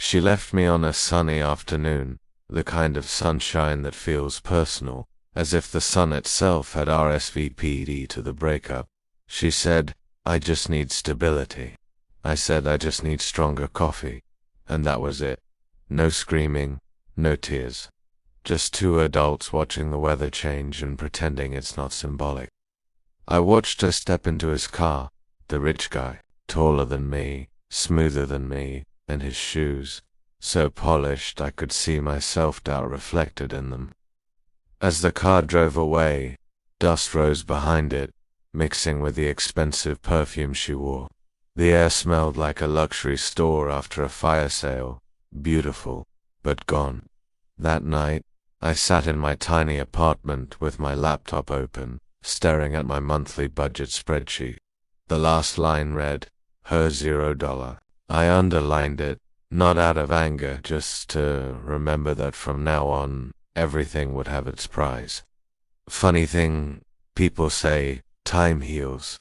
She left me on a sunny afternoon, the kind of sunshine that feels personal, as if the sun itself had RSVP'd to the breakup. She said, "I just need stability." I said, "I just need stronger coffee." And that was it. No screaming, no tears. Just two adults watching the weather change and pretending it's not symbolic. I watched her step into his car, the rich guy, taller than me, smoother than me, and his shoes, so polished I could see my self-doubt reflected in them. As the car drove away, dust rose behind it, mixing with the expensive perfume she wore. The air smelled like a luxury store after a fire sale, beautiful, but gone. That night, I sat in my tiny apartment with my laptop open, staring at my monthly budget spreadsheet. The last line read, "Her $0." I underlined it, not out of anger, just to remember that from now on, everything would have its price. Funny thing, people say, time heals.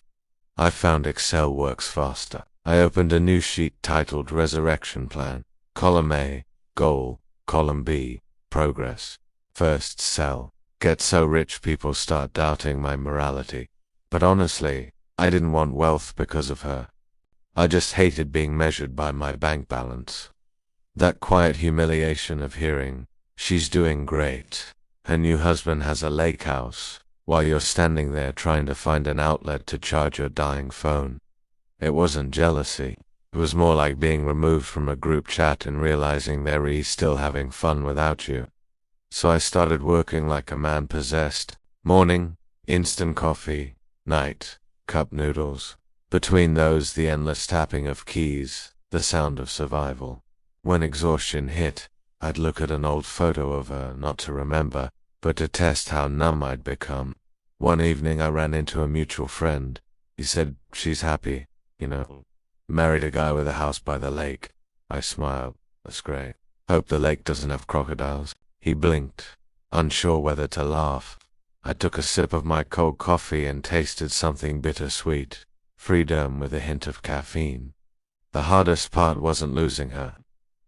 I found Excel works faster. I opened a new sheet titled Resurrection Plan. Column A, Goal. Column B, Progress. First cell. Get so rich people start doubting my morality. But honestly, I didn't want wealth because of her. I just hated being measured by my bank balance. That quiet humiliation of hearing, "She's doing great. Her new husband has a lake house," while you're standing there trying to find an outlet to charge your dying phone. It wasn't jealousy. It was more like being removed from a group chat and realizing they're still having fun without you. So I started working like a man possessed. Morning, instant coffee. Night, cup noodles. Between those, the endless tapping of keys, the sound of survival. When exhaustion hit, I'd look at an old photo of her, not to remember, but to test how numb I'd become. One evening I ran into a mutual friend. He said, "She's happy, married a guy with a house by the lake." I smiled. "That's great. Hope the lake doesn't have crocodiles." He blinked, unsure whether to laugh. I took a sip of my cold coffee and tasted something bittersweet. Freedom with a hint of caffeine. The hardest part wasn't losing her.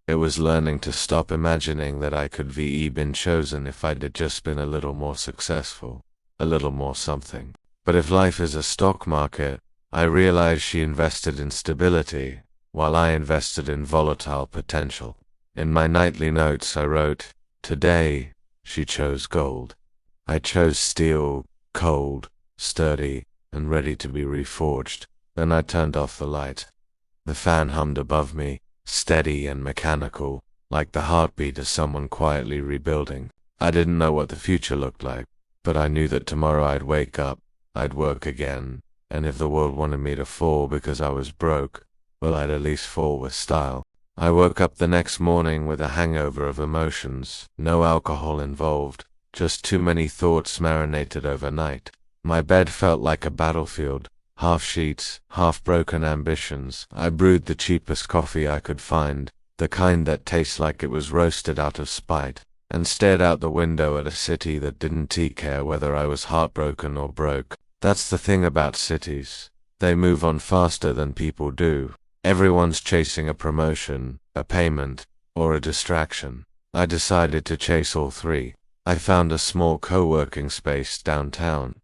It was learning to stop imagining that I could be been chosen if I'd just been a little more successful, a little more something. But if life is a stock market, I realized she invested in stability, while I invested in volatile potential. In my nightly notes I wrote, "Today, she chose gold. I chose steel, cold, sturdy, and ready to be reforged." Then I turned off the light. The fan hummed above me, steady and mechanical, like the heartbeat of someone quietly rebuilding. I didn't know what the future looked like, but I knew that tomorrow I'd wake up, I'd work again, and if the world wanted me to fall because I was broke, well, I'd at least fall with style. I woke up the next morning with a hangover of emotions, no alcohol involved, just too many thoughts marinated overnight. My bed felt like a battlefield, half sheets, half broken ambitions. I brewed the cheapest coffee I could find, the kind that tastes like it was roasted out of spite, and stared out the window at a city that didn't care whether I was heartbroken or broke. That's the thing about cities. They move on faster than people do. Everyone's chasing a promotion, a payment, or a distraction. I decided to chase all three. I found a small co-working space downtown.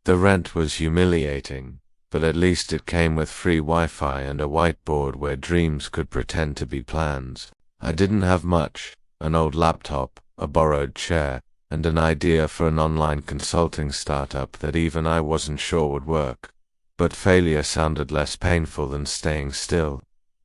The rent was humiliating, but at least it came with free Wi-Fi and a whiteboard where dreams could pretend to be plans. I didn't have much, an old laptop, a borrowed chair, and an idea for an online consulting startup that even I wasn't sure would work. But failure sounded less painful than staying still.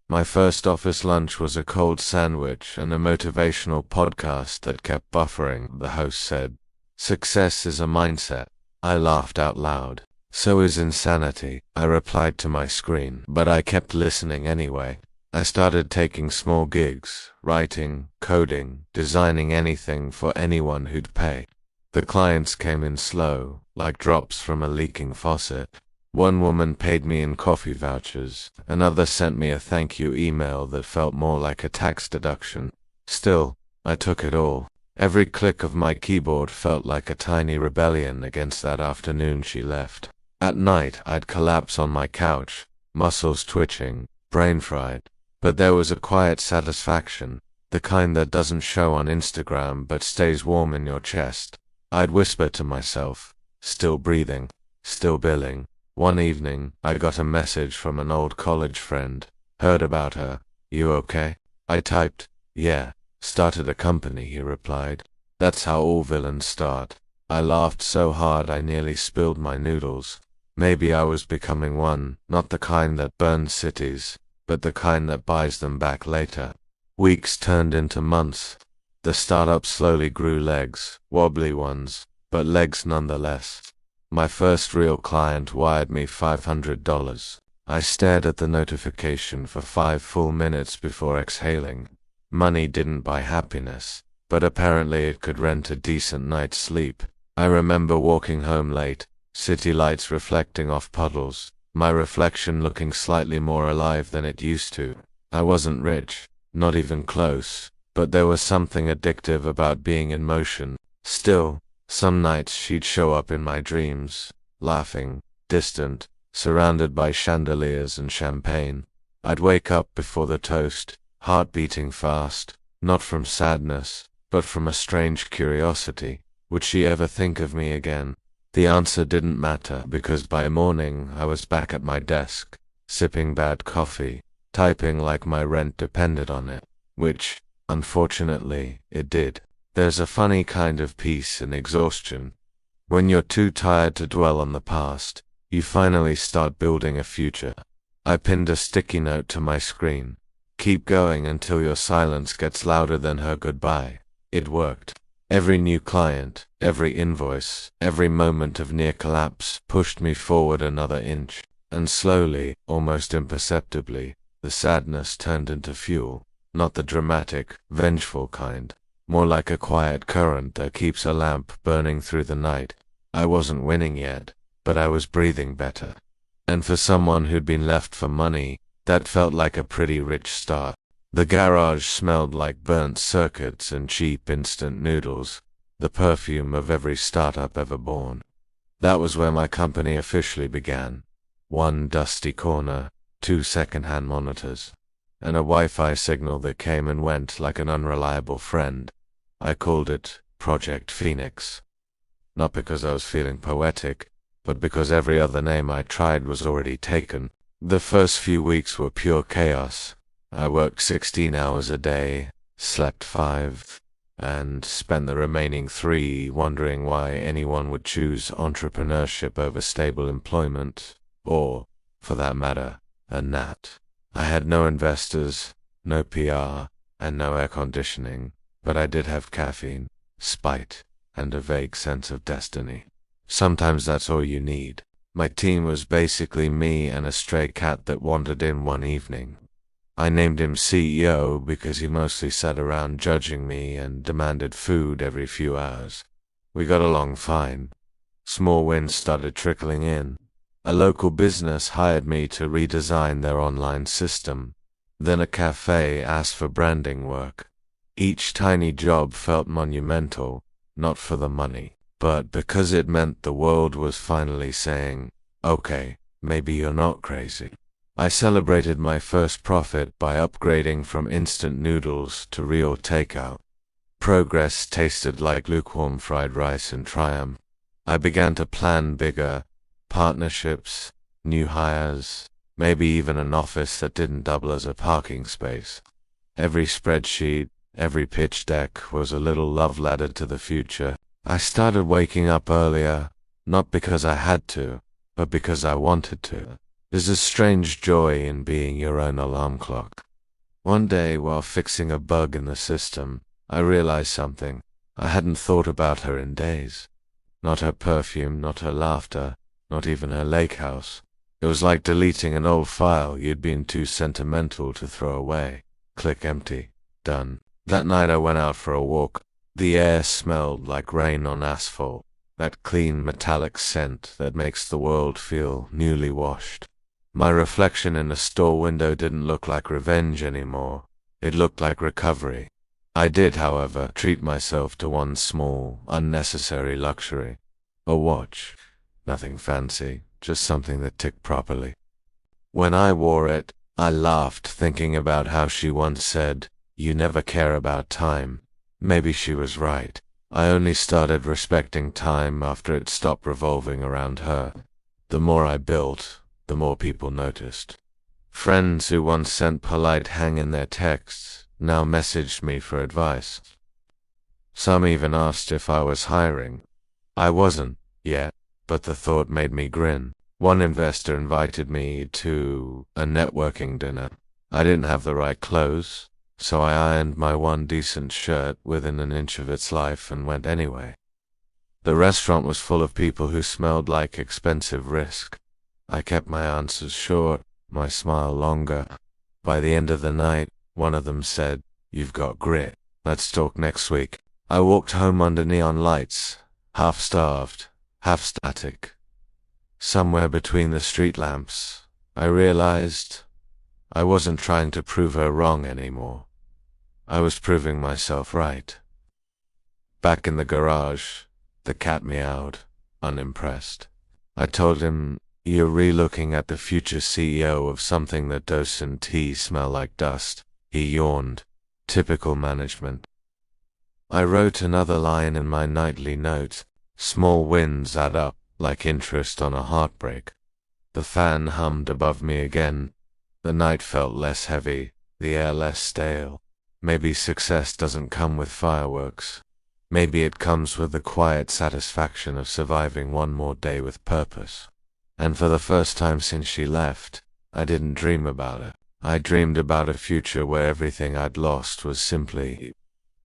My first office lunch was a cold sandwich and a motivational podcast that kept buffering, the host said. "Success is a mindset." I laughed out loud. "So is insanity," I replied to my screen, but I kept listening anyway. I started taking small gigs, writing, coding, designing anything for anyone who'd pay. The clients came in slow, like drops from a leaking faucet. One woman paid me in coffee vouchers, another sent me a thank you email that felt more like a tax deduction. Still, I took it all. Every click of my keyboard felt like a tiny rebellion against that afternoon she left. At night, I'd collapse on my couch, muscles twitching, brain fried. But there was a quiet satisfaction, the kind that doesn't show on Instagram but stays warm in your chest. I'd whisper to myself, still breathing, still billing. One evening, I got a message from an old college friend. Heard about her. You okay? I typed, yeah. Started a company, he replied. That's how all villains start. I laughed so hard I nearly spilled my noodles. Maybe I was becoming one, not the kind that burns cities, but the kind that buys them back later. Weeks turned into months. The startup slowly grew legs, wobbly ones, but legs nonetheless. My first real client wired me $500. I stared at the notification for 5 full minutes before exhaling. Money didn't buy happiness, but apparently it could rent a decent night's sleep. I remember walking home late, city lights reflecting off puddles, my reflection looking slightly more alive than it used to. I wasn't rich, not even close, but there was something addictive about being in motion. Still, some nights she'd show up in my dreams, laughing, distant, surrounded by chandeliers and champagne. I'd wake up before the toast, heart beating fast, not from sadness, but from a strange curiosity. Would she ever think of me again? The answer didn't matter because by morning I was back at my desk, sipping bad coffee, typing like my rent depended on it, which, unfortunately, it did. There's a funny kind of peace in exhaustion. When you're too tired to dwell on the past, you finally start building a future. I pinned a sticky note to my screen. Keep going until your silence gets louder than her goodbye. It worked. Every new client, every invoice, every moment of near collapse pushed me forward another inch, and slowly, almost imperceptibly, the sadness turned into fuel, not the dramatic, vengeful kind, more like a quiet current that keeps a lamp burning through the night. I wasn't winning yet, but I was breathing better. And for someone who'd been left for money, that felt like a pretty rich start. The garage smelled like burnt circuits and cheap instant noodles, the perfume of every startup ever born. That was where my company officially began. 1 dusty corner, 2 second-hand monitors, and a Wi-Fi signal that came and went like an unreliable friend. I called it Project Phoenix. Not because I was feeling poetic, but because every other name I tried was already taken. The first few weeks were pure chaos. I worked 16 hours a day, slept 5, and spent the remaining 3 wondering why anyone would choose entrepreneurship over stable employment, or, for that matter, a gnat. I had no investors, no PR, and no air conditioning, but I did have caffeine, spite, and a vague sense of destiny. Sometimes that's all you need. My team was basically me and a stray cat that wandered in one evening. I named him CEO because he mostly sat around judging me and demanded food every few hours. We got along fine. Small wins started trickling in. A local business hired me to redesign their online system. Then a cafe asked for branding work. Each tiny job felt monumental, not for the money, but because it meant the world was finally saying, okay, maybe you're not crazy. I celebrated my first profit by upgrading from instant noodles to real takeout. Progress tasted like lukewarm fried rice in triumph. I began to plan bigger, partnerships, new hires, maybe even an office that didn't double as a parking space. Every spreadsheet, every pitch deck was a little love letter to the future. I started waking up earlier, not because I had to, but because I wanted to. There's a strange joy in being your own alarm clock. One day, while fixing a bug in the system, I realized something. I hadn't thought about her in days. Not her perfume, not her laughter, not even her lake house. It was like deleting an old file you'd been too sentimental to throw away. Click empty. Done. That night I went out for a walk. The air smelled like rain on asphalt, that clean metallic scent that makes the world feel newly washed. My reflection in a store window didn't look like revenge anymore. It looked like recovery. I did, however, treat myself to one small, unnecessary luxury. A watch. Nothing fancy, just something that ticked properly. When I wore it, I laughed, thinking about how she once said, "You never care about time." Maybe she was right. I only started respecting time after it stopped revolving around her. The more I built, the more people noticed. Friends who once sent polite hang in their texts now messaged me for advice. Some even asked if I was hiring. I wasn't yet, but the thought made me grin. One investor invited me to a networking dinner. I didn't have the right clothes, so I ironed my one decent shirt within an inch of its life and went anyway. The restaurant was full of people who smelled like expensive risk. I kept my answers short, my smile longer. By the end of the night, one of them said, "You've got grit. Let's talk next week." I walked home under neon lights, half starved, half static. Somewhere between the street lamps, I realized I wasn't trying to prove her wrong anymore. I was proving myself right. Back in the garage, the cat meowed, unimpressed. I told him, "You're re-looking at the future CEO of something that does and tea smell like dust." He yawned. Typical management. I wrote another line in my nightly note. Small wins add up, like interest on a heartbreak. The fan hummed above me again. The night felt less heavy, the air less stale. Maybe success doesn't come with fireworks. Maybe it comes with the quiet satisfaction of surviving one more day with purpose. And for the first time since she left, I didn't dream about it. I dreamed about a future where everything I'd lost was simply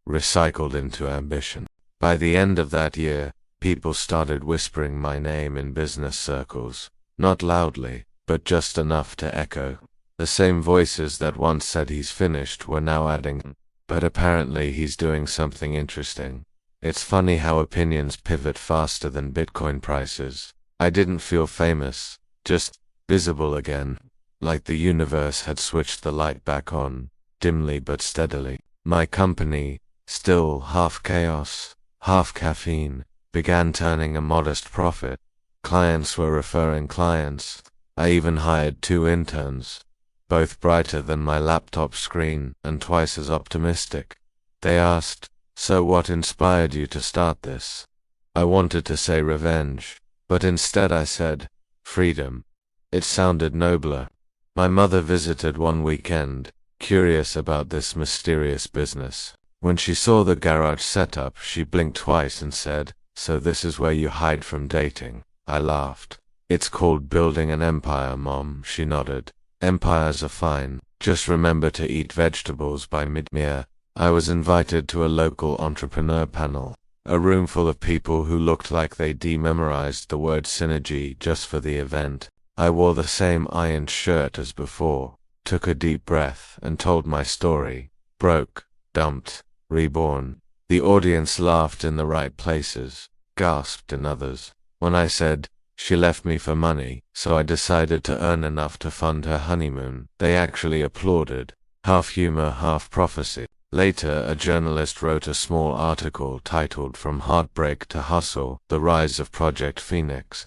recycled into ambition. By the end of that year, people started whispering my name in business circles, not loudly, but just enough to echo. The same voices that once said he's finished were now adding, "But apparently he's doing something interesting." It's funny how opinions pivot faster than Bitcoin prices. I didn't feel famous, just visible again, like the universe had switched the light back on, dimly but steadily. My company, still half chaos, half caffeine, began turning a modest profit. Clients were referring clients. I even hired 2 interns, both brighter than my laptop screen and twice as optimistic. They asked, "So what inspired you to start this?" I wanted to say revenge, but instead I said, freedom. It sounded nobler. My mother visited one weekend, curious about this mysterious business. When she saw the garage setup, she blinked twice and said, "So this is where you hide from dating?" I laughed. "It's called building an empire, Mom," she nodded. "Empires are fine. Just remember to eat vegetables by mid-year." I was invited to a local entrepreneur panel, a room full of people who looked like they dememorized the word synergy just for the event. I wore the same ironed shirt as before, took a deep breath, and told my story. Broke, dumped, reborn. The audience laughed in the right places, gasped in others. When I said, "She left me for money, so I decided to earn enough to fund her honeymoon," they actually applauded. Half humor, half prophecy. Later, a journalist wrote a small article titled "From Heartbreak to Hustle: The Rise of Project Phoenix."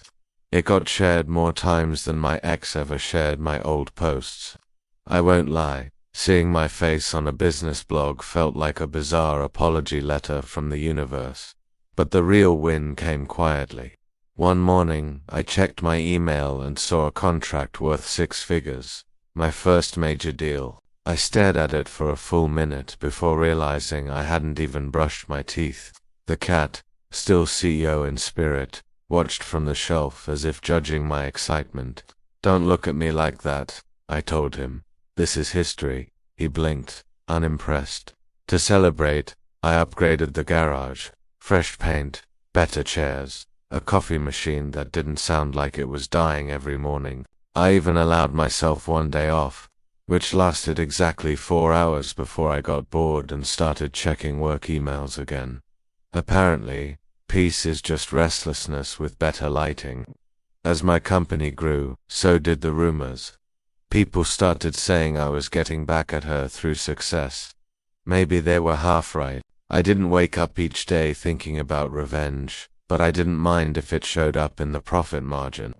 It got shared more times than my ex ever shared my old posts. I won't lie, seeing my face on a business blog felt like a bizarre apology letter from the universe. But the real win came quietly. One morning, I checked my email and saw a contract worth 6 figures. My first major deal. I stared at it for a full minute before realizing I hadn't even brushed my teeth. The cat, still CEO in spirit, watched from the shelf as if judging my excitement. "Don't look at me like that," I told him. "This is history." He blinked, unimpressed. To celebrate, I upgraded the garage. Fresh paint, better chairs, a coffee machine that didn't sound like it was dying every morning. I even allowed myself one day off, which lasted exactly 4 hours before I got bored and started checking work emails again. Apparently, peace is just restlessness with better lighting. As my company grew, so did the rumors. People started saying I was getting back at her through success. Maybe they were half right. I didn't wake up each day thinking about revenge, but I didn't mind if it showed up in the profit margin.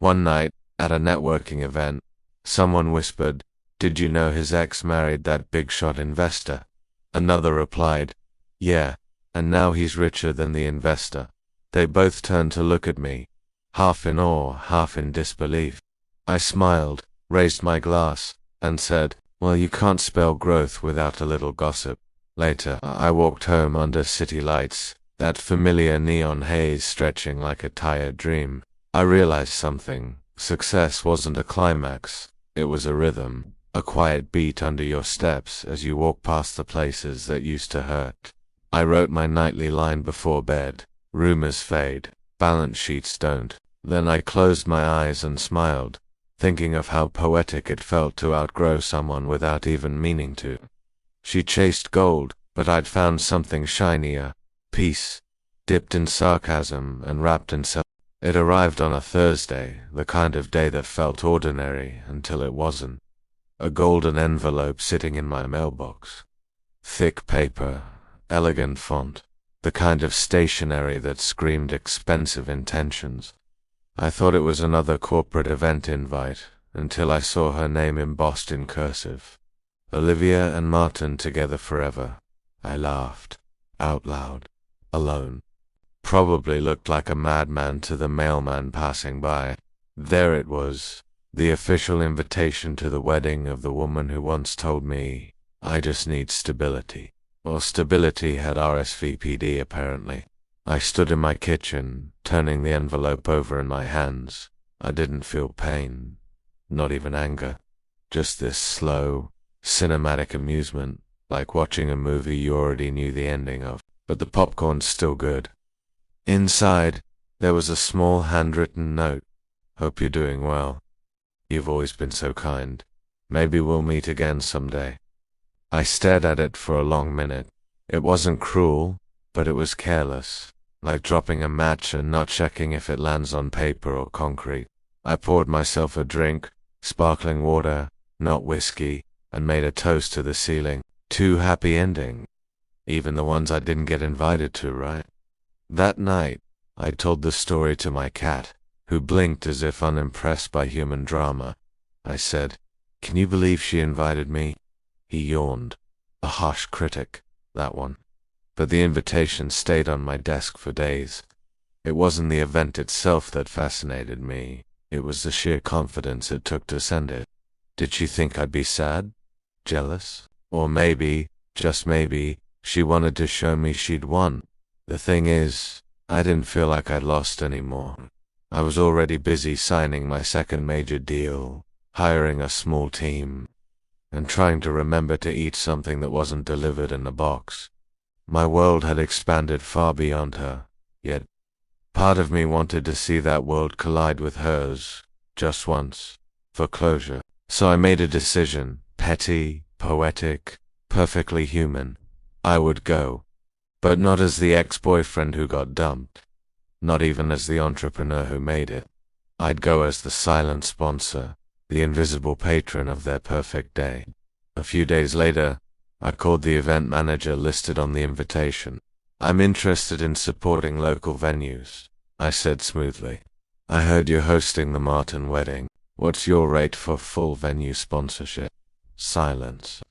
One night, at a networking event, someone whispered, Did you know his ex married that big shot investor? Another replied, yeah, and now he's richer than the investor. They both turned to look at me, half in awe, half in disbelief. I smiled, raised my glass, and said, well, you can't spell growth without a little gossip. Later, I walked home under city lights, that familiar neon haze stretching like a tired dream. I realized something. Success wasn't a climax, it was a rhythm, a quiet beat under your steps as you walk past the places that used to hurt. I wrote my nightly line before bed. Rumors fade, balance sheets don't. Then I closed my eyes and smiled, thinking of how poetic it felt to outgrow someone without even meaning to. She chased gold, but I'd found something shinier, peace, dipped in sarcasm and wrapped in self. It arrived on a Thursday, the kind of day that felt ordinary until it wasn't. A golden envelope sitting in my mailbox. Thick paper, elegant font, the kind of stationery that screamed expensive intentions. I thought it was another corporate event invite, until I saw her name embossed in cursive. Olivia and Martin together forever. I laughed, out loud, alone. Probably looked like a madman to the mailman passing by. There it was, the official invitation to the wedding of the woman who once told me, I just need stability. Well, stability had RSVP'd apparently. I stood in my kitchen, turning the envelope over in my hands. I didn't feel pain, not even anger. Just this slow, cinematic amusement, like watching a movie you already knew the ending of. But the popcorn's still good. Inside, there was a small handwritten note. Hope you're doing well. You've always been so kind. Maybe we'll meet again someday. I stared at it for a long minute. It wasn't cruel, but it was careless, like dropping a match and not checking if it lands on paper or concrete. I poured myself a drink, sparkling water, not whiskey, and made a toast to the ceiling. Two happy endings. Even the ones I didn't get invited to, right? That night, I told the story to my cat, who blinked as if unimpressed by human drama. I said, can you believe she invited me? He yawned. A harsh critic, that one. But the invitation stayed on my desk for days. It wasn't the event itself that fascinated me. It was the sheer confidence it took to send it. Did she think I'd be sad? Jealous? Or maybe, just maybe, she wanted to show me she'd won. The thing is, I didn't feel like I'd lost anymore. I was already busy signing my second major deal, hiring a small team, and trying to remember to eat something that wasn't delivered in a box. My world had expanded far beyond her, yet part of me wanted to see that world collide with hers, just once, for closure. So I made a decision, petty, poetic, perfectly human. I would go. But not as the ex-boyfriend who got dumped. Not even as the entrepreneur who made it. I'd go as the silent sponsor, the invisible patron of their perfect day. A few days later, I called the event manager listed on the invitation. I'm interested in supporting local venues, I said smoothly. I heard you're hosting the Martin wedding. What's your rate for full venue sponsorship? Silence.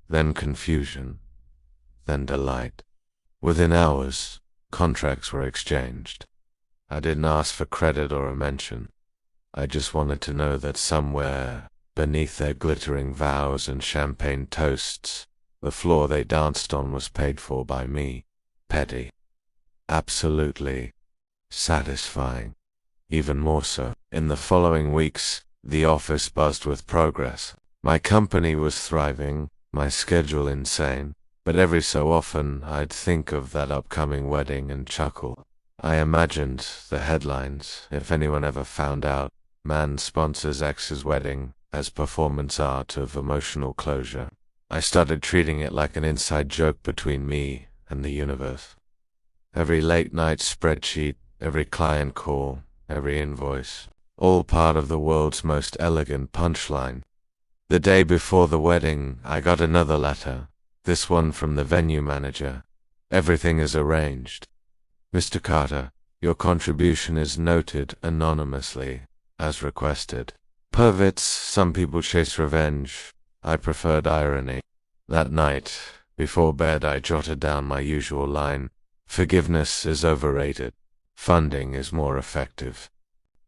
Then confusion. Then delight. Within hours, contracts were exchanged. I didn't ask for credit or a mention. I just wanted to know that somewhere, beneath their glittering vows and champagne toasts, the floor they danced on was paid for by me. Petty. Absolutely satisfying. Even more so. In the following weeks, the office buzzed with progress. My company was thriving, my schedule insane. But every so often, I'd think of that upcoming wedding and chuckle. I imagined the headlines, if anyone ever found out, man sponsors ex's wedding, as performance art of emotional closure. I started treating it like an inside joke between me and the universe. Every late-night spreadsheet, every client call, every invoice, all part of the world's most elegant punchline. The day before the wedding, I got another letter. This one from the venue manager. Everything is arranged. Mr. Carter, your contribution is noted anonymously, as requested. Perverts, some people chase revenge. I preferred irony. That night, before bed, I jotted down my usual line: forgiveness is overrated. Funding is more effective.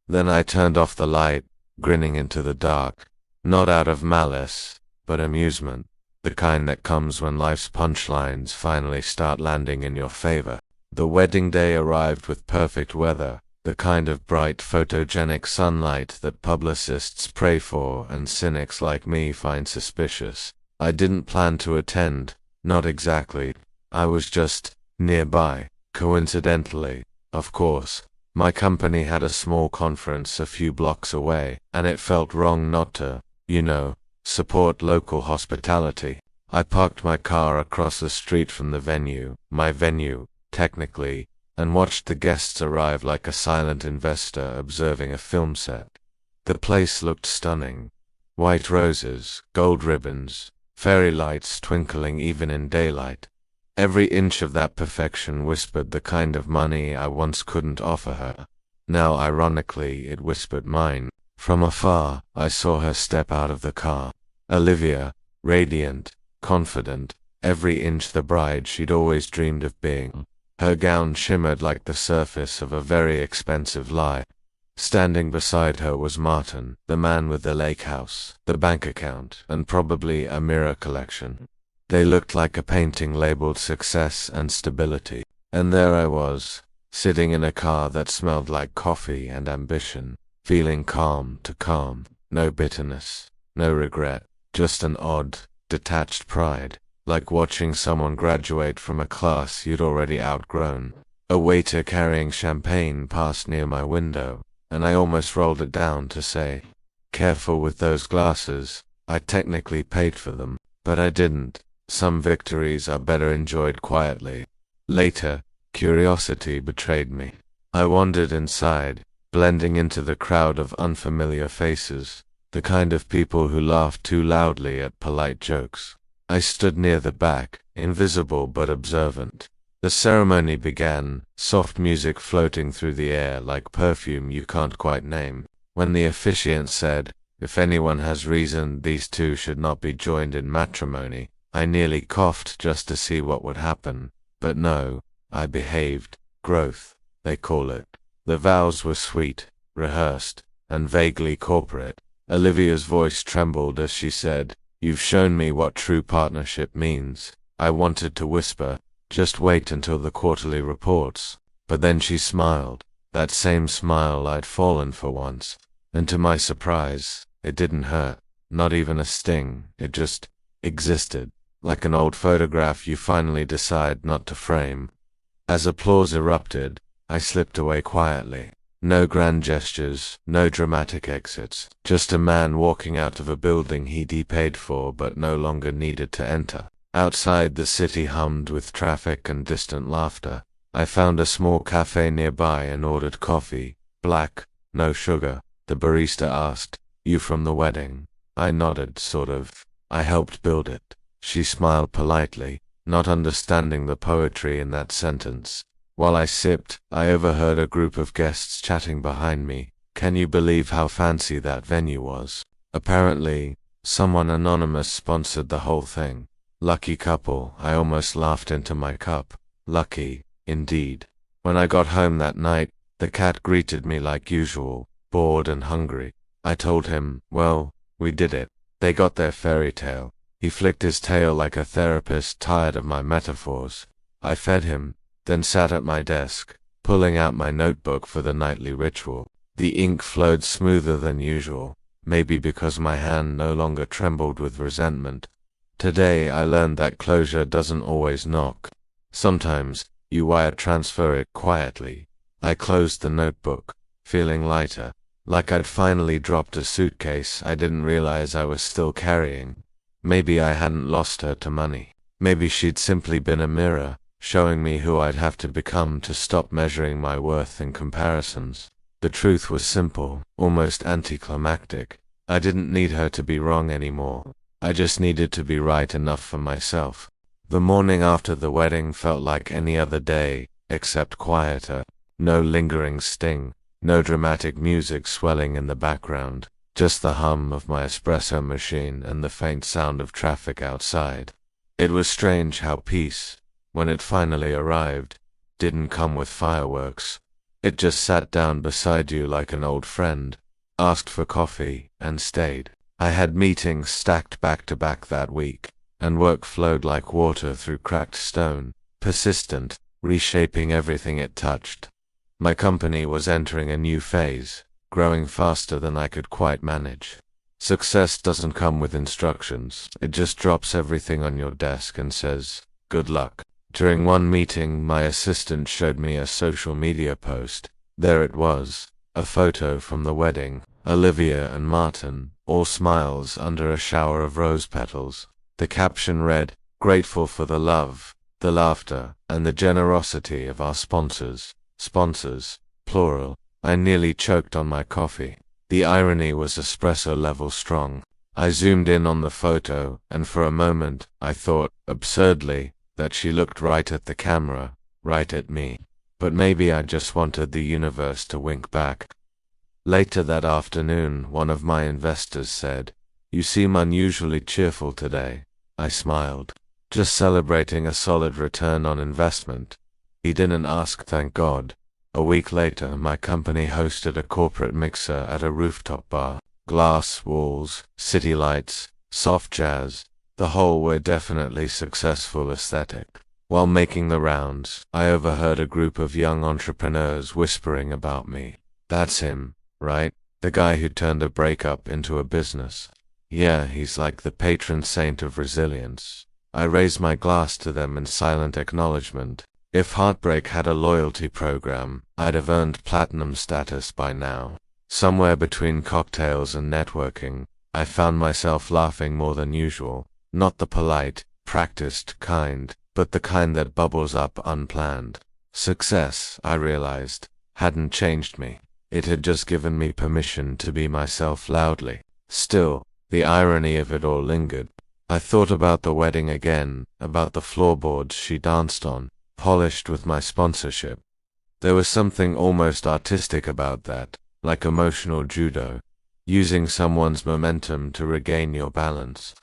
Then I turned off the light, grinning into the dark, not out of malice, but amusement, the kind that comes when life's punchlines finally start landing in your favor. The wedding day arrived with perfect weather, the kind of bright photogenic sunlight that publicists pray for and cynics like me find suspicious. I didn't plan to attend, not exactly. I was just nearby. Coincidentally, of course, my company had a small conference a few blocks away, and it felt wrong not to, support local hospitality. I parked my car across the street from the venue, my venue, technically, and watched the guests arrive like a silent investor observing a film set. The place looked stunning. White roses, gold ribbons, fairy lights twinkling even in daylight. Every inch of that perfection whispered the kind of money I once couldn't offer her. Now, ironically, it whispered mine. From afar, I saw her step out of the car. Olivia, radiant, confident, every inch the bride she'd always dreamed of being. Her gown shimmered like the surface of a very expensive lie. Standing beside her was Martin, the man with the lake house, the bank account, and probably a mirror collection. They looked like a painting labeled success and stability. And there I was, sitting in a car that smelled like coffee and ambition, feeling calm to calm, no bitterness, no regret, just an odd, detached pride, like watching someone graduate from a class you'd already outgrown. A waiter carrying champagne passed near my window, and I almost rolled it down to say, "Careful with those glasses. I technically paid for them, but I didn't. Some victories are better enjoyed quietly." Later, curiosity betrayed me. I wandered inside, blending into the crowd of unfamiliar faces, the kind of people who laugh too loudly at polite jokes. I stood near the back, invisible but observant. The ceremony began, soft music floating through the air like perfume you can't quite name. When the officiant said, "If anyone has reason these two should not be joined in matrimony," I nearly coughed just to see what would happen. But no, I behaved. Growth, they call it. The vows were sweet, rehearsed, and vaguely corporate. Olivia's voice trembled as she said, "You've shown me what true partnership means." I wanted to whisper, "Just wait until the quarterly reports." But then she smiled, that same smile I'd fallen for once. And to my surprise, it didn't hurt, not even a sting. It just existed, like an old photograph you finally decide not to frame. As applause erupted, I slipped away quietly. No grand gestures, no dramatic exits, just a man walking out of a building he'd paid for but no longer needed to enter. Outside, the city hummed with traffic and distant laughter. I found a small cafe nearby and ordered coffee, black, no sugar. The barista asked, "You from the wedding?" I nodded, sort of. I helped build it. She smiled politely, not understanding the poetry in that sentence. While I sipped, I overheard a group of guests chatting behind me. Can you believe how fancy that venue was? Apparently, someone anonymous sponsored the whole thing. Lucky couple, I almost laughed into my cup. Lucky, indeed. When I got home that night, the cat greeted me like usual, bored and hungry. I told him, well, we did it. They got their fairy tale. He flicked his tail like a therapist tired of my metaphors. I fed him, then sat at my desk, pulling out my notebook for the nightly ritual. The ink flowed smoother than usual, maybe because my hand no longer trembled with resentment. Today I learned that closure doesn't always knock. Sometimes, you wire transfer it quietly. I closed the notebook, feeling lighter, like I'd finally dropped a suitcase I didn't realize I was still carrying. Maybe I hadn't lost her to money. Maybe she'd simply been a mirror, showing me who I'd have to become to stop measuring my worth in comparisons. The truth was simple, almost anticlimactic. I didn't need her to be wrong anymore. I just needed to be right enough for myself. The morning after the wedding felt like any other day, except quieter. No lingering sting, no dramatic music swelling in the background. just the hum of my espresso machine and the faint sound of traffic outside. It was strange how peace, when it finally arrived, didn't come with fireworks. It just sat down beside you like an old friend, asked for coffee, and stayed. I had meetings stacked back to back that week, and work flowed like water through cracked stone, persistent, reshaping everything it touched. My company was entering a new phase, growing faster than I could quite manage. Success doesn't come with instructions, it just drops everything on your desk and says, "Good luck." During one meeting, my assistant showed me a social media post. There it was, a photo from the wedding, Olivia and Martin, all smiles under a shower of rose petals. The caption read, "Grateful for the love, the laughter, and the generosity of our sponsors." Sponsors, plural. I nearly choked on my coffee. The irony was espresso level strong. I zoomed in on the photo, and for a moment, I thought, absurdly, that she looked right at the camera, right at me. But maybe I just wanted the universe to wink back. Later that afternoon, one of my investors said, "You seem unusually cheerful today." I smiled. Just celebrating a solid return on investment. He didn't ask, thank God. A week later, my company hosted a corporate mixer at a rooftop bar. Glass walls, city lights, soft jazz. The whole were definitely successful aesthetic. While making the rounds, I overheard a group of young entrepreneurs whispering about me. "That's him, right? The guy who turned a breakup into a business. Yeah, he's like the patron saint of resilience." I raised my glass to them in silent acknowledgement. If heartbreak had a loyalty program, I'd have earned platinum status by now. Somewhere between cocktails and networking, I found myself laughing more than usual. Not the polite, practiced kind, but the kind that bubbles up unplanned. Success, I realized, hadn't changed me. It had just given me permission to be myself loudly. Still, the irony of it all lingered. I thought about the wedding again, about the floorboards she danced on, polished with my sponsorship. There was something almost artistic about that, like emotional judo, using someone's momentum to regain your balance.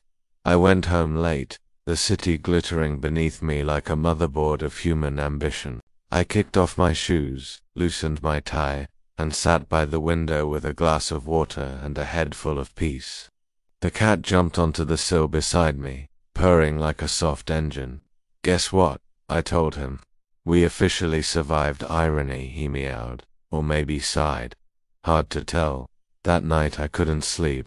I went home late, the city glittering beneath me like a motherboard of human ambition. I kicked off my shoes, loosened my tie, and sat by the window with a glass of water and a head full of peace. The cat jumped onto the sill beside me, purring like a soft engine. "Guess what?" I told him. "We officially survived irony," he meowed, or maybe sighed. Hard to tell. That night I couldn't sleep.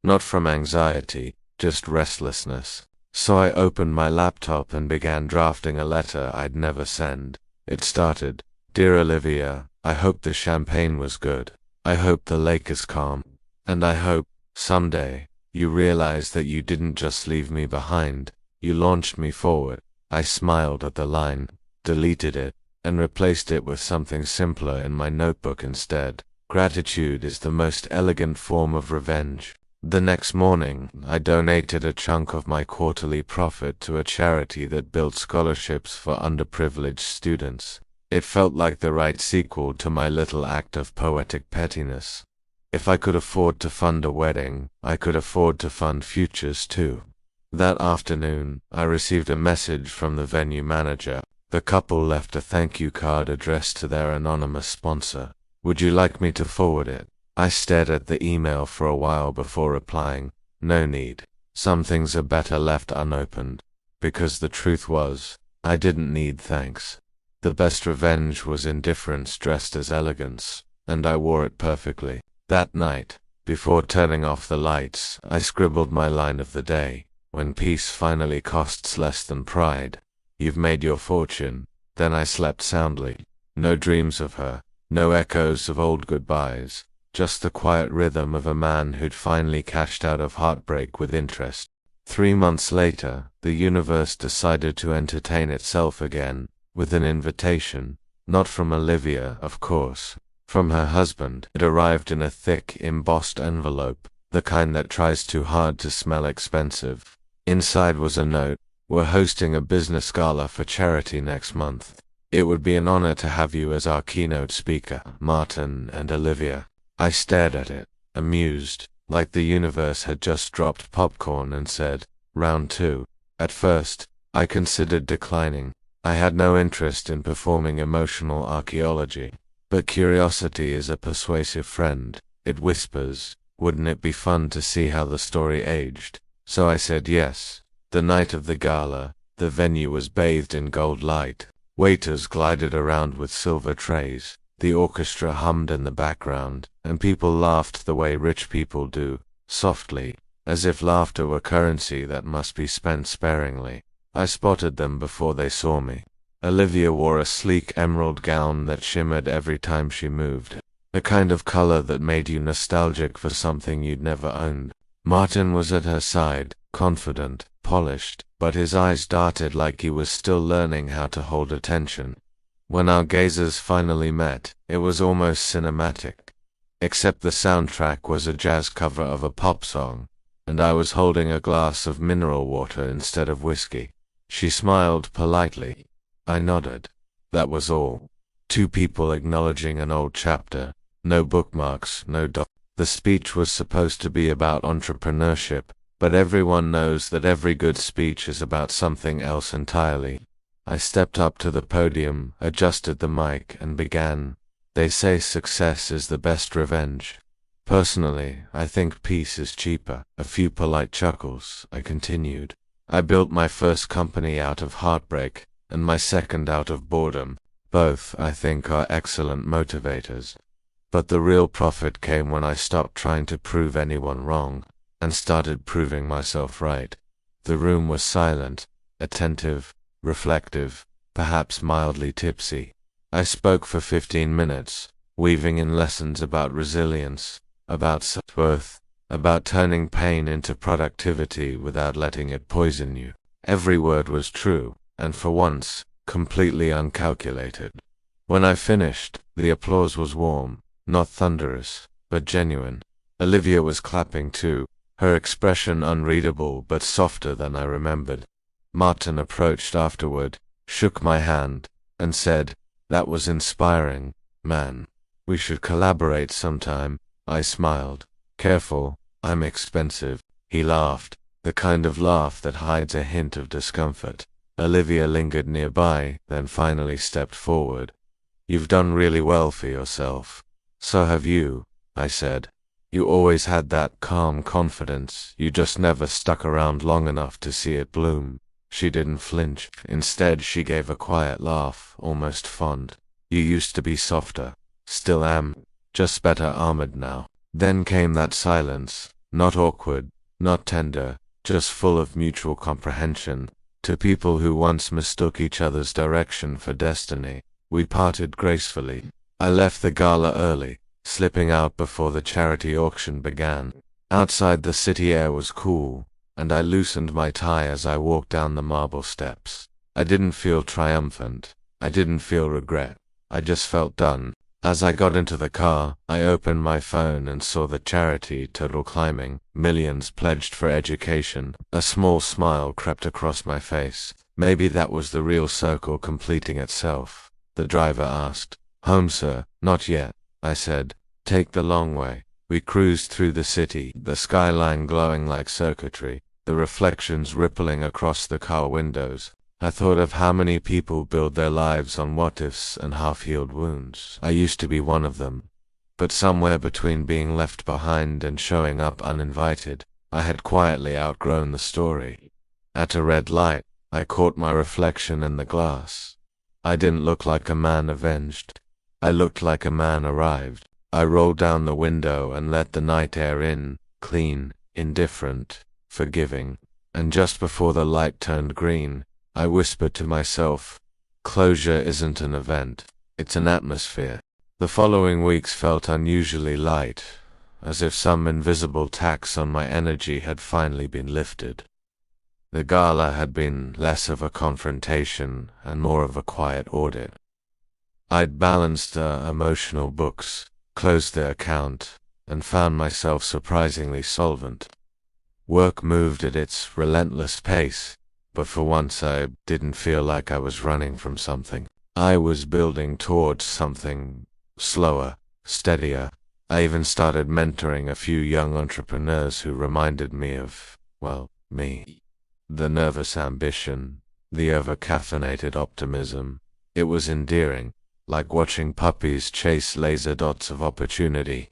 Not from anxiety, just restlessness. So I opened my laptop and began drafting a letter I'd never send. It started, "Dear Olivia, I hope the champagne was good. I hope the lake is calm. And I hope, someday, you realize that you didn't just leave me behind, you launched me forward." I smiled at the line, deleted it, and replaced it with something simpler in my notebook instead. Gratitude is the most elegant form of revenge. The next morning, I donated a chunk of my quarterly profit to a charity that built scholarships for underprivileged students. It felt like the right sequel to my little act of poetic pettiness. If I could afford to fund a wedding, I could afford to fund futures too. That afternoon, I received a message from the venue manager. The couple left a thank you card addressed to their anonymous sponsor. "Would you like me to forward it?" I stared at the email for a while before replying, "No need. Some things are better left unopened." Because the truth was, I didn't need thanks. The best revenge was indifference dressed as elegance, and I wore it perfectly. That night, before turning off the lights, I scribbled my line of the day. When peace finally costs less than pride, you've made your fortune. Then I slept soundly. No dreams of her, no echoes of old goodbyes, just the quiet rhythm of a man who'd finally cashed out of heartbreak with interest. 3 months later, the universe decided to entertain itself again, with an invitation. Not from Olivia, of course. From her husband. It arrived in a thick, embossed envelope, the kind that tries too hard to smell expensive. Inside was a note: "We're hosting a business gala for charity next month. It would be an honor to have you as our keynote speaker, Martin and Olivia." I stared at it, amused. like the universe had just dropped popcorn and said, "Round 2. At first, I considered declining. I had no interest in performing emotional archaeology. But curiosity is a persuasive friend. It whispers, wouldn't it be fun to see how the story aged? So I said yes. The night of the gala, the venue was bathed in gold light. Waiters glided around with silver trays. The orchestra hummed in the background, and people laughed the way rich people do, softly, as if laughter were currency that must be spent sparingly. I spotted them before they saw me. Olivia wore a sleek emerald gown that shimmered every time she moved, the kind of color that made you nostalgic for something you'd never owned. Martin was at her side, confident, polished, but his eyes darted like he was still learning how to hold attention. When our gazes finally met, it was almost cinematic. Except the soundtrack was a jazz cover of a pop song, and I was holding a glass of mineral water instead of whiskey. She smiled politely. I nodded. That was all. Two people acknowledging an old chapter. No bookmarks, no doc. The speech was supposed to be about entrepreneurship, but everyone knows that every good speech is about something else entirely. I stepped up to the podium, adjusted the mic, and began. They say success is the best revenge. Personally, I think peace is cheaper. A few polite chuckles, I continued. I built my first company out of heartbreak, and my second out of boredom. Both, I think, are excellent motivators. But the real profit came when I stopped trying to prove anyone wrong, and started proving myself right. The room was silent, attentive, reflective, perhaps mildly tipsy. I spoke for 15 minutes, weaving in lessons about resilience, about self-worth, about turning pain into productivity without letting it poison you. Every word was true, and for once, completely uncalculated. When I finished, the applause was warm, not thunderous, but genuine. Olivia was clapping too, her expression unreadable but softer than I remembered. Martin approached afterward, shook my hand, and said, "That was inspiring, man. We should collaborate sometime." I smiled. "Careful, I'm expensive." He laughed, the kind of laugh that hides a hint of discomfort. Olivia lingered nearby, then finally stepped forward. "You've done really well for yourself." "So have you," I said. "You always had that calm confidence, you just never stuck around long enough to see it bloom." She didn't flinch. Instead, she gave a quiet laugh, almost fond. "You used to be softer." "Still am. Just better armored now." Then came that silence, not awkward, not tender, just full of mutual comprehension. To people who once mistook each other's direction for destiny, we parted gracefully. I left the gala early, slipping out before the charity auction began. Outside, the city air was cool, and I loosened my tie as I walked down the marble steps. I didn't feel triumphant. I didn't feel regret. I just felt done. As I got into the car, I opened my phone and saw the charity total climbing, millions pledged for education. A small smile crept across my face. Maybe that was the real circle completing itself. The driver asked. "Home, sir?" "Not yet," I said. "Take the long way." We cruised through the city, the skyline glowing like circuitry, the reflections rippling across the car windows. I thought of how many people build their lives on what-ifs and half-healed wounds. I used to be one of them. But somewhere between being left behind and showing up uninvited, I had quietly outgrown the story. At a red light, I caught my reflection in the glass. I didn't look like a man avenged. I looked like a man arrived. I rolled down the window and let the night air in, clean, indifferent, forgiving. And just before the light turned green, I whispered to myself, "Closure isn't an event, it's an atmosphere." The following weeks felt unusually light, as if some invisible tax on my energy had finally been lifted. The gala had been less of a confrontation and more of a quiet audit. I'd balanced emotional books, closed the account, and found myself surprisingly solvent. Work moved at its relentless pace, but for once I didn't feel like I was running from something. I was building towards something slower, steadier, I even started mentoring a few young entrepreneurs who reminded me of, well, me. The nervous ambition, the over-caffeinated optimism. It was endearing, like watching puppies chase laser dots of opportunity.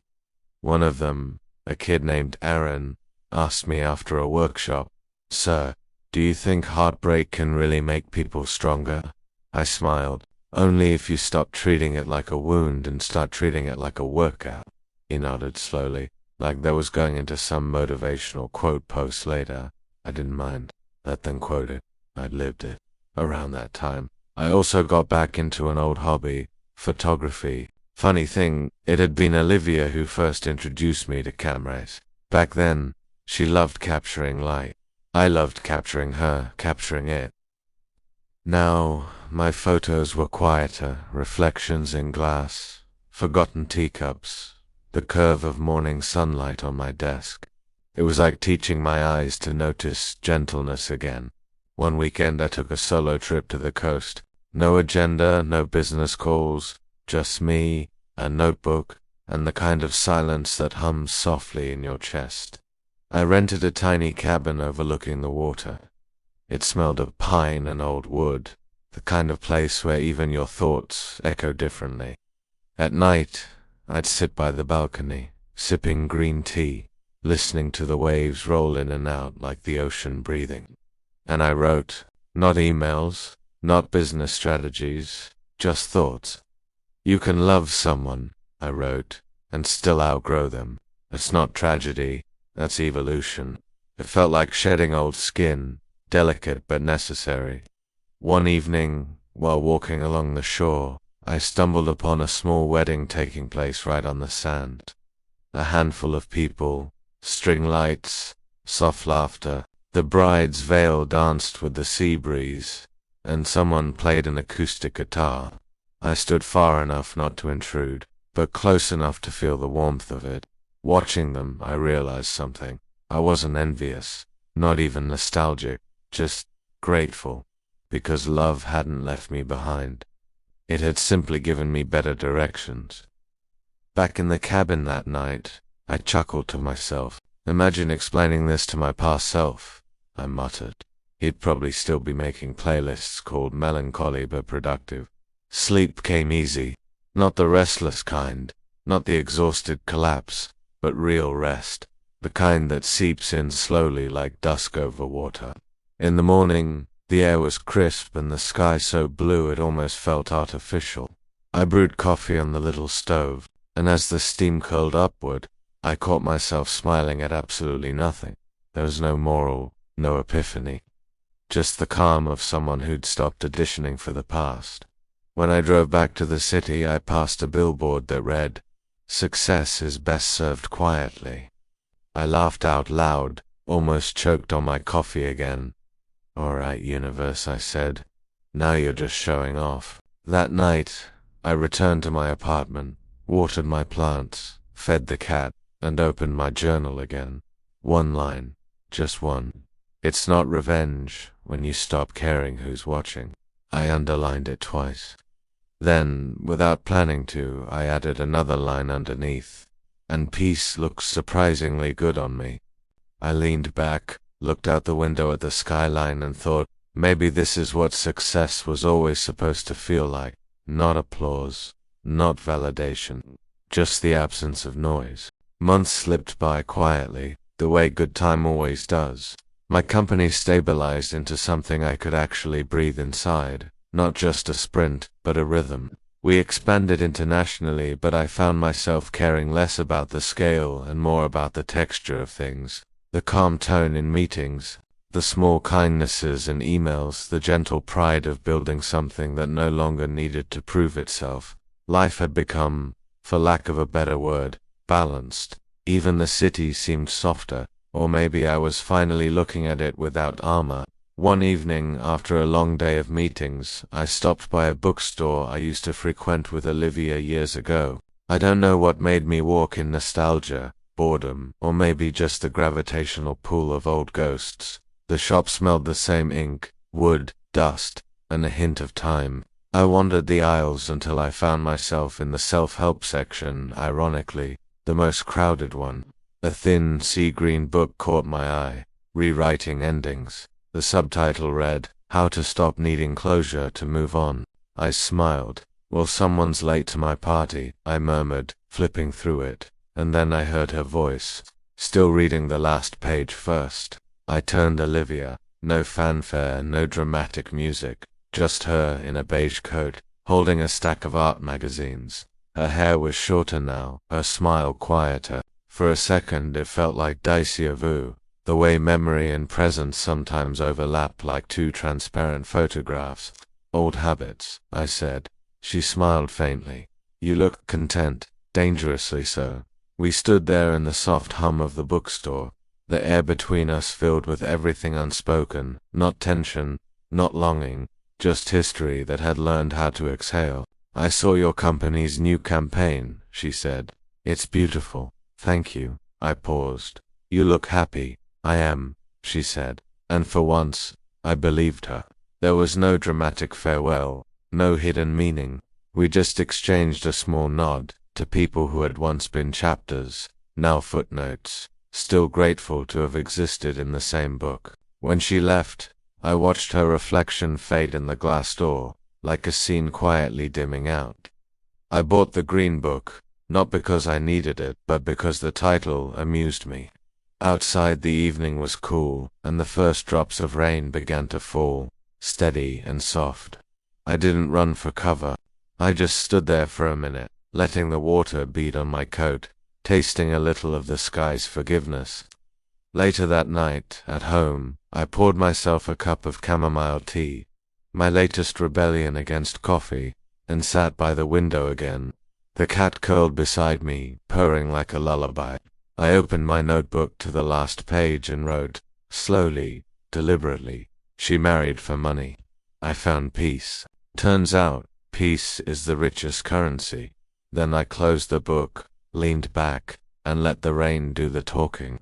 One of them, a kid named Aaron, asked me after a workshop, "Sir, do you think heartbreak can really make people stronger?" I smiled. "Only if you stop treating it like a wound and start treating it like a workout." He nodded slowly, like that was going into some motivational quote post later. I didn't mind. Let them quote it. I'd lived it. Around that time, I also got back into an old hobby, photography. Funny thing, it had been Olivia who first introduced me to cameras. Back then, she loved capturing light. I loved capturing her, capturing it. Now, my photos were quieter, reflections in glass, forgotten teacups, the curve of morning sunlight on my desk. It was like teaching my eyes to notice gentleness again. One weekend I took a solo trip to the coast. No agenda, no business calls, just me, a notebook, and the kind of silence that hums softly in your chest. I rented a tiny cabin overlooking the water. It smelled of pine and old wood, the kind of place where even your thoughts echo differently. At night, I'd sit by the balcony, sipping green tea, listening to the waves roll in and out like the ocean breathing. And I wrote, not emails, not business strategies, just thoughts. "You can love someone," I wrote, "and still outgrow them. It's not tragedy, that's evolution." It felt like shedding old skin, delicate but necessary. One evening, while walking along the shore, I stumbled upon a small wedding taking place right on the sand. A handful of people, string lights, soft laughter. The bride's veil danced with the sea breeze, and someone played an acoustic guitar. I stood far enough not to intrude, but close enough to feel the warmth of it. Watching them, I realized something. I wasn't envious, not even nostalgic, just grateful, because love hadn't left me behind. It had simply given me better directions. Back in the cabin that night, I chuckled to myself. Imagine explaining this to my past self, I muttered. He'd probably still be making playlists called Melancholy but Productive. Sleep came easy, not the restless kind, not the exhausted collapse, but real rest, the kind that seeps in slowly like dusk over water. In the morning, the air was crisp and the sky so blue it almost felt artificial. I brewed coffee on the little stove, and as the steam curled upward, I caught myself smiling at absolutely nothing. There was no moral, no epiphany. Just the calm of someone who'd stopped auditioning for the past. When I drove back to the city, I passed a billboard that read, "Success is best served quietly." I laughed out loud, almost choked on my coffee again. "All right, universe," I said. "Now you're just showing off." That night, I returned to my apartment, watered my plants, fed the cat, and opened my journal again. One line, just one. "It's not revenge when you stop caring who's watching." I underlined it twice. Then, without planning to, I added another line underneath. "And peace looks surprisingly good on me." I leaned back, looked out the window at the skyline and thought, maybe this is what success was always supposed to feel like. Not applause, not validation, just the absence of noise. Months slipped by quietly, the way good time always does. My company stabilized into something I could actually breathe inside, not just a sprint, but a rhythm. We expanded internationally, but I found myself caring less about the scale and more about the texture of things. The calm tone in meetings, the small kindnesses in emails, the gentle pride of building something that no longer needed to prove itself. Life had become, for lack of a better word, balanced. Even the city seemed softer, or maybe I was finally looking at it without armor. One evening, after a long day of meetings, I stopped by a bookstore I used to frequent with Olivia years ago. I don't know what made me walk in nostalgia, boredom, or maybe just the gravitational pull of old ghosts. The shop smelled the same ink, wood, dust, and a hint of time. I wandered the aisles until I found myself in the self-help section, ironically. the most crowded one. A thin, sea-green book caught my eye, Rewriting Endings. The subtitle read, How to Stop Needing Closure to Move On. I smiled. Well, someone's late to my party, I murmured, flipping through it, and then I heard her voice, still reading the last page first. I turned Olivia. No fanfare, no dramatic music, just her in a beige coat, holding a stack of art magazines. Her hair was shorter now, her smile quieter. For a second it felt like déjà vu, the way memory and present sometimes overlap like two transparent photographs. Old habits, I said. She smiled faintly. You look content, dangerously so. We stood there in the soft hum of the bookstore, the air between us filled with everything unspoken, not tension, not longing, just history that had learned how to exhale. I saw your company's new campaign, she said. It's beautiful. Thank you. I paused. You look happy. I am, she said. And for once, I believed her. There was no dramatic farewell, no hidden meaning. We just exchanged a small nod to people who had once been chapters, now footnotes, still grateful to have existed in the same book. When she left, I watched her reflection fade in the glass door, like a scene quietly dimming out. I bought the green book, not because I needed it, but because the title amused me. Outside the evening was cool, and the first drops of rain began to fall, steady and soft. I didn't run for cover. I just stood there for a minute, letting the water bead on my coat, tasting a little of the sky's forgiveness. Later that night, at home, I poured myself a cup of chamomile tea, my latest rebellion against coffee, and sat by the window again. The cat curled beside me, purring like a lullaby. I opened my notebook to the last page and wrote, slowly, deliberately, she married for money. I found peace. Turns out, peace is the richest currency. Then I closed the book, leaned back, and let the rain do the talking.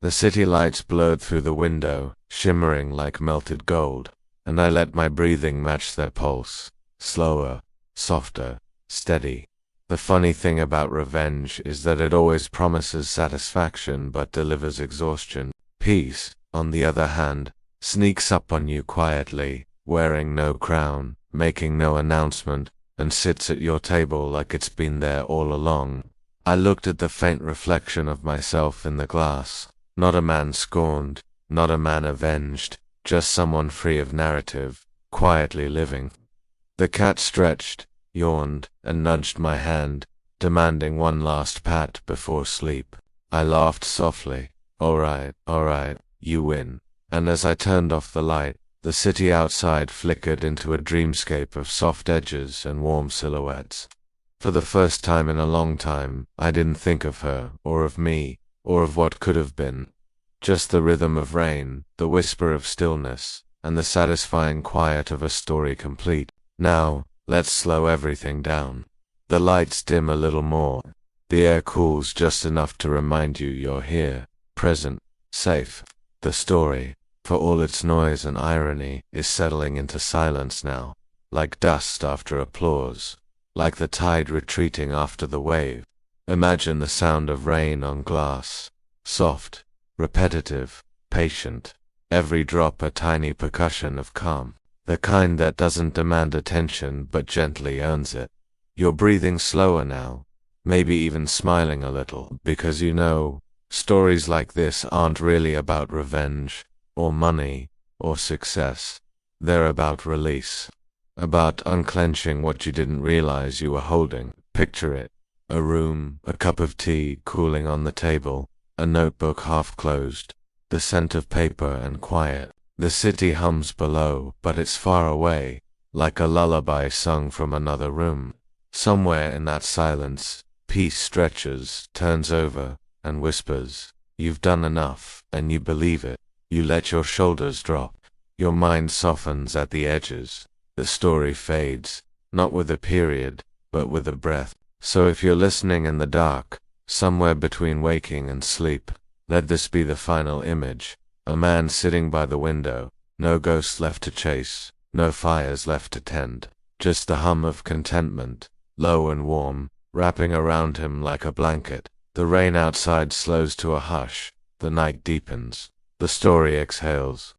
The city lights blurred through the window, shimmering like melted gold, and I let my breathing match their pulse, slower, softer, steady. The funny thing about revenge is that it always promises satisfaction but delivers exhaustion. Peace, on the other hand, sneaks up on you quietly, wearing no crown, making no announcement, and sits at your table like it's been there all along. I looked at the faint reflection of myself in the glass. Not a man scorned, not a man avenged, just someone free of narrative, quietly living. The cat stretched, yawned, and nudged my hand, demanding one last pat before sleep. I laughed softly. All right, you win. And as I turned off the light, the city outside flickered into a dreamscape of soft edges and warm silhouettes. For the first time in a long time, I didn't think of her, or of me, or of what could have been. Just the rhythm of rain, the whisper of stillness, and the satisfying quiet of a story complete. Now, let's slow everything down. The lights dim a little more. The air cools just enough to remind you you're here, present, safe. The story, for all its noise and irony, is settling into silence now, like dust after applause, like the tide retreating after the wave. Imagine the sound of rain on glass, soft, repetitive, patient, every drop a tiny percussion of calm. The kind that doesn't demand attention but gently earns it. You're breathing slower now, maybe even smiling a little, because you know, stories like this aren't really about revenge, or money, or success. They're about release. About unclenching what you didn't realize you were holding. Picture it. A room, a cup of tea cooling on the table, a notebook half closed, the scent of paper and quiet. The city hums below, but it's far away, like a lullaby sung from another room. Somewhere in that silence, peace stretches, turns over, and whispers, "You've done enough," and you believe it. You let your shoulders drop. Your mind softens at the edges. The story fades, not with a period, but with a breath. So if you're listening in the dark, somewhere between waking and sleep, let this be the final image. A man sitting by the window, no ghosts left to chase, no fires left to tend, just the hum of contentment, low and warm, wrapping around him like a blanket. The rain outside slows to a hush, the night deepens. The story exhales.